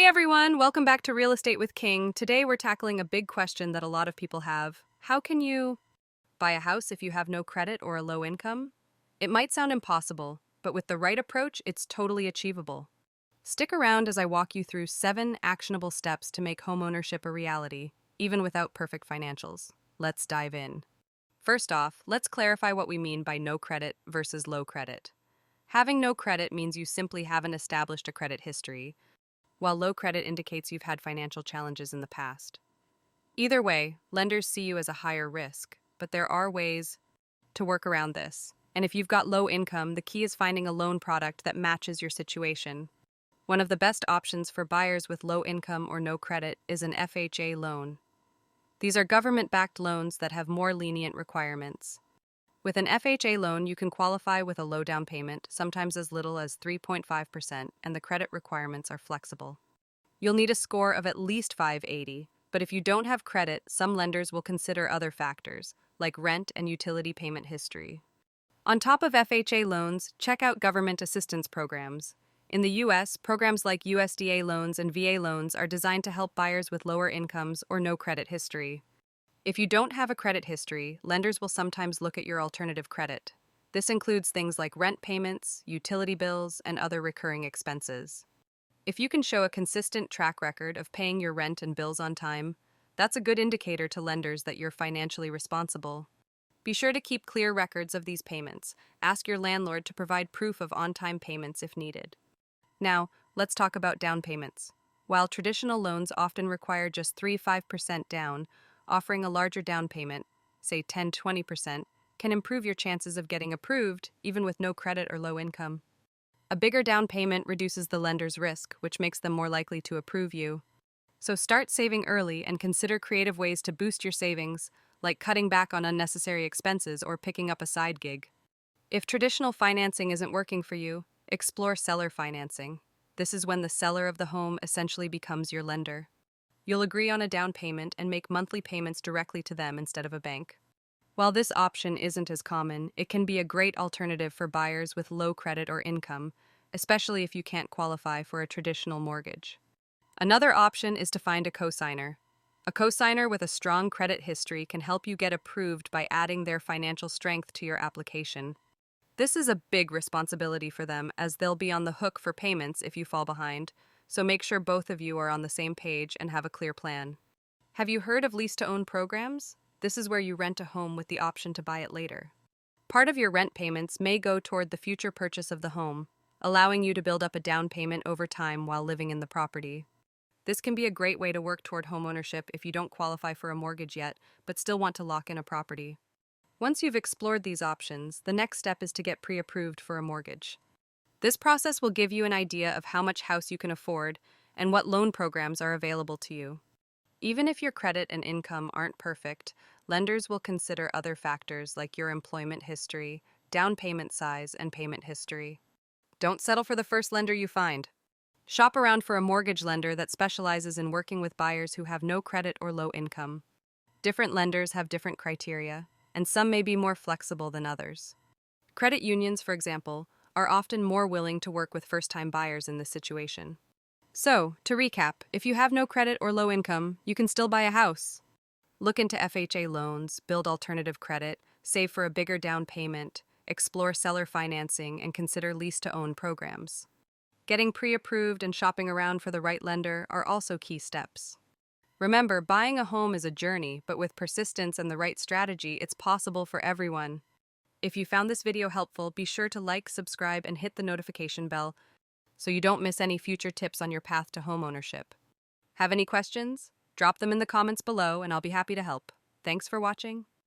everyone, welcome back to Real Estate with King. Today we're tackling a big question that a lot of people have. How can you buy a house if you have no credit or a low income? It might sound impossible, but with the right approach, it's totally achievable. Stick around as I walk you through 7 actionable steps to make homeownership a reality, even without perfect financials. Let's dive in. First off, let's clarify what we mean by no credit versus low credit. Having no credit means you simply haven't established a credit history, while low credit indicates you've had financial challenges in the past. Either way, lenders see you as a higher risk, but there are ways to work around this. And if you've got low income, the key is finding a loan product that matches your situation. One of the best options for buyers with low income or no credit is an FHA loan. These are government-backed loans that have more lenient requirements. With an FHA loan, you can qualify with a low down payment, sometimes as little as 3.5%, and the credit requirements are flexible. You'll need a score of at least 580, but if you don't have credit, some lenders will consider other factors, like rent and utility payment history. On top of FHA loans, check out government assistance programs. In the U.S., programs like USDA loans and VA loans are designed to help buyers with lower incomes or no credit history. If you don't have a credit history, lenders will sometimes look at your alternative credit. This includes things like rent payments, utility bills, and other recurring expenses. If you can show a consistent track record of paying your rent and bills on time, that's a good indicator to lenders that you're financially responsible. Be sure to keep clear records of these payments. Ask your landlord to provide proof of on-time payments if needed. Now, let's talk about down payments. While traditional loans often require just 3–5% down, offering a larger down payment, say 10–20%, can improve your chances of getting approved even with no credit or low income. A bigger down payment reduces the lender's risk, which makes them more likely to approve you. So start saving early and consider creative ways to boost your savings, like cutting back on unnecessary expenses or picking up a side gig. If traditional financing isn't working for you, explore seller financing. This is when the seller of the home essentially becomes your lender. You'll agree on a down payment and make monthly payments directly to them instead of a bank. While this option isn't as common, it can be a great alternative for buyers with low credit or income, especially if you can't qualify for a traditional mortgage. Another option is to find a cosigner. A cosigner with a strong credit history can help you get approved by adding their financial strength to your application. This is a big responsibility for them, as they'll be on the hook for payments if you fall behind, so make sure both of you are on the same page and have a clear plan. Have you heard of lease-to-own programs? This is where you rent a home with the option to buy it later. Part of your rent payments may go toward the future purchase of the home, allowing you to build up a down payment over time while living in the property. This can be a great way to work toward homeownership if you don't qualify for a mortgage yet, but still want to lock in a property. Once you've explored these options, the next step is to get pre-approved for a mortgage. This process will give you an idea of how much house you can afford and what loan programs are available to you. Even if your credit and income aren't perfect, lenders will consider other factors like your employment history, down payment size, and payment history. Don't settle for the first lender you find. Shop around for a mortgage lender that specializes in working with buyers who have no credit or low income. Different lenders have different criteria, and some may be more flexible than others. Credit unions, for example, are often more willing to work with first-time buyers in this situation. So, to recap, if you have no credit or low income, you can still buy a house. Look into FHA loans, build alternative credit, save for a bigger down payment, explore seller financing, and consider lease-to-own programs. Getting pre-approved and shopping around for the right lender are also key steps. Remember, buying a home is a journey, but with persistence and the right strategy, it's possible for everyone. If you found this video helpful, be sure to like, subscribe, and hit the notification bell so you don't miss any future tips on your path to homeownership. Have any questions? Drop them in the comments below and I'll be happy to help. Thanks for watching.